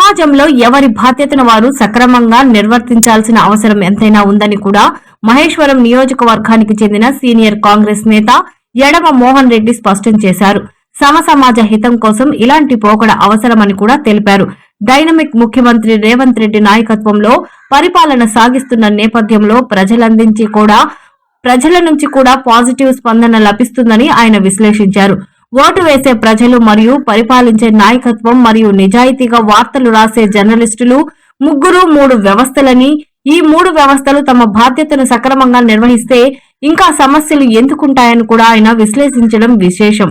సమాజంలో ఎవరి బాధ్యతను వారు సక్రమంగా నిర్వర్తించాల్సిన అవసరం ఎంతైనా ఉందని కూడా మహేశ్వరం నియోజకవర్గానికి చెందిన సీనియర్ కాంగ్రెస్ నేత యడమ మోహన్ రెడ్డి స్పష్టం చేశారు. సమాజ హితం కోసం ఇలాంటి పోకడ అవసరమని కూడా తెలిపారు. డైనమిక్ ముఖ్యమంత్రి రేవంత్ రెడ్డి నాయకత్వంలో పరిపాలన సాగిస్తున్న నేపథ్యంలో ప్రజల నుంచి కూడా పాజిటివ్ స్పందన లభిస్తుందని ఆయన విశ్లేషించారు. ఓటు వేసే ప్రజలు మరియు పరిపాలించే నాయకత్వం మరియు నిజాయితీగా వార్తలు రాసే జర్నలిస్టులు ముగ్గురు మూడు వ్యవస్థలని, ఈ మూడు వ్యవస్థలు తమ బాధ్యతను సక్రమంగా నిర్వహిస్తే ఇంకా సమస్యలు ఎందుకుంటాయని కూడా ఆయన విశ్లేషించడం విశేషం.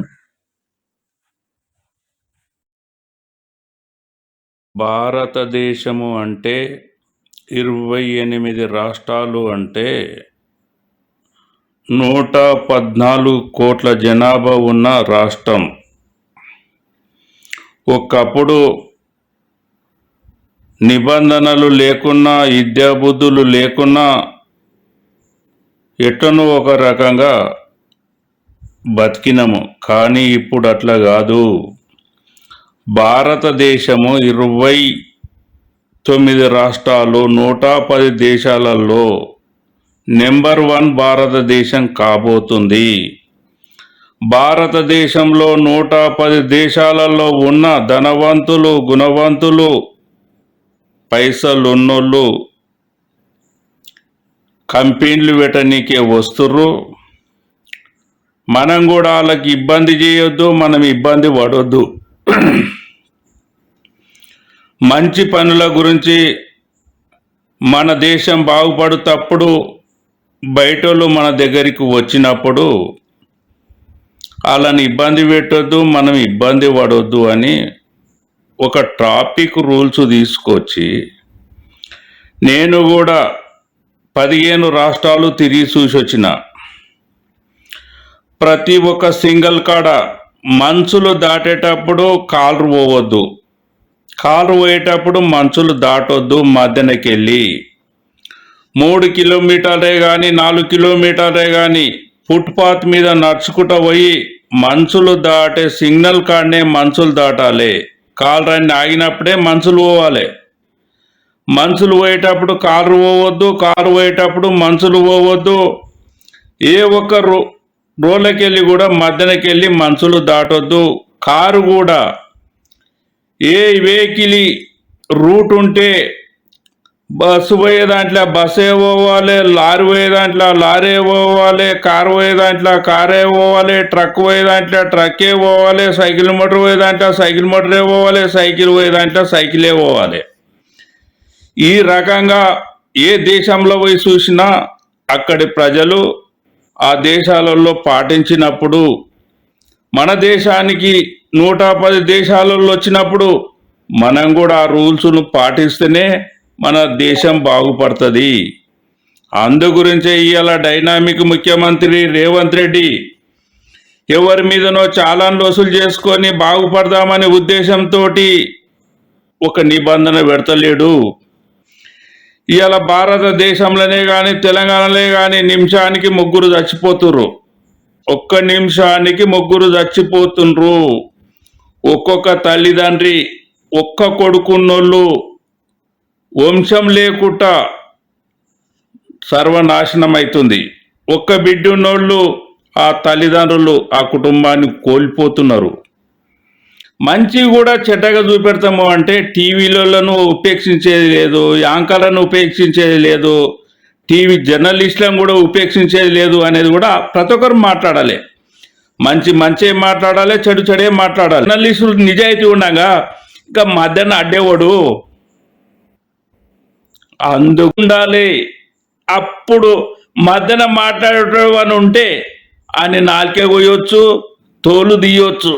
భారతదేశము అంటే 28 రాష్ట్రాలు అంటే 114 కోట్ల జనాభా ఉన్న రాష్ట్రం. ఒకప్పుడు నిబంధనలు లేకున్నా, విద్యాబుద్ధులు లేకున్నా ఎట్లనో ఒక రకంగా బతికినము. కానీ ఇప్పుడు అట్లా కాదు. భారతదేశము 29 రాష్ట్రాలు 110 దేశాలలో నెంబర్ 1 భారతదేశం కాబోతుంది. భారతదేశంలో 110 దేశాలలో ఉన్న ధనవంతులు, గుణవంతులు, పైసలున్నోళ్ళు కంపెనీలు పెట్టనీకే వస్తుర్రు. మనం కూడా వాళ్ళకి ఇబ్బంది చేయొద్దు, మనం ఇబ్బంది పడొద్దు. మంచి పనుల గురించి మన దేశం బాగుపడుతప్పుడు బయటోళ్ళు మన దగ్గరికి వచ్చినప్పుడు వాళ్ళని ఇబ్బంది పెట్టొద్దు, మనం ఇబ్బంది పడొద్దు అని ఒక ట్రాఫిక్ రూల్స్ తీసుకొచ్చి నేను కూడా 15 రాష్ట్రాలు తిరిగి చూసి వచ్చిన. ప్రతి ఒక్క సింగిల్ కాడ మంచులు దాటేటప్పుడు కాలు పోవద్దు, కాలు పోయేటప్పుడు మంచులు దాటొద్దు. మధ్యనకెళ్ళి 3 కిలోమీటర్లే కానీ 4 కిలోమీటర్లే కానీ ఫుట్పాత్ మీద నడుచుకుంటూ పోయి మంచులు దాటే సిగ్నల్ కాడనే మంచులు దాటాలి. కాలు రన్ని ఆగినప్పుడే మంచులు పోవాలి. మంచులు పోయేటప్పుడు కారు పోవద్దు, కారు పోయేటప్పుడు మంచులు పోవద్దు. ఏ ఒక్క రోడ్లకెళ్ళి కూడా మధ్యనకెళ్ళి మంచులు దాటొద్దు. కారు కూడా ఏ వెహికల్ రూట్ ఉంటే బస్సు పోయే దాంట్లో బస్సే పోవాలి, లారీ పోయే దాంట్లో లారీ పోవాలి, కారు పోయే దాంట్లో కారే పోవాలి, ట్రక్ పోయే దాంట్లో ట్రక్కే పోవాలి, సైకిల్ మోటార్ పోయే దాంట్లో సైకిల్ మోటరే పోవాలి, సైకిల్ పోయే దాంట్లో సైకిలే పోవాలి. ఈ రకంగా ఏ దేశంలో పోయి చూసినా అక్కడి ప్రజలు ఆ దేశాలలో పాటించినప్పుడు, మన దేశానికి 110 దేశాలలో వచ్చినప్పుడు మనం కూడా ఆ రూల్స్ను పాటిస్తేనే మన దేశం బాగుపడుతుంది. అందు గురించే ఇవాళ డైనామిక్ ముఖ్యమంత్రి రేవంత్ రెడ్డి ఎవరి మీదనో చాలాను వసూలు చేసుకొని బాగుపడదామనే ఉద్దేశంతో ఒక నిబంధన పెడతలేడు. ఇవాళ భారతదేశంలోనే కానీ తెలంగాణలో కానీ నిమిషానికి 3 చచ్చిపోతుర్రు. ఒక్క నిమిషానికి 3 చచ్చిపోతుండ్రు. ఒక్కొక్క తల్లిదండ్రి ఒక్క కొడుకున్నోళ్ళు వంశం లేకుండా సర్వనాశనం అవుతుంది. ఒక్క బిడ్డ ఉన్నోళ్ళు ఆ తల్లిదండ్రులు ఆ కుటుంబాన్ని కోల్పోతున్నారు. మంచి కూడా చెడ్డగా చూపెడతాము అంటే టీవీలను ఉపేక్షించేది లేదు, యాంకర్లను ఉపేక్షించేది లేదు, టీవీ జర్నలిస్టులను కూడా ఉపేక్షించేది లేదు అనేది కూడా ప్రతి ఒక్కరు మాట్లాడాలి. మంచి మాట్లాడాలి, చెడే మాట్లాడాలి. జర్నలిస్టులు నిజాయితీ ఉండగా ఇంకా మధ్యాహ్నం అడ్డేవాడు అందుకుండాలి. అప్పుడు మధ్యాహ్నం మాట్లాడేటోడు అని ఉంటే ఆయన నాలుకే కొయ్యొచ్చు, తోలు తీయొచ్చు.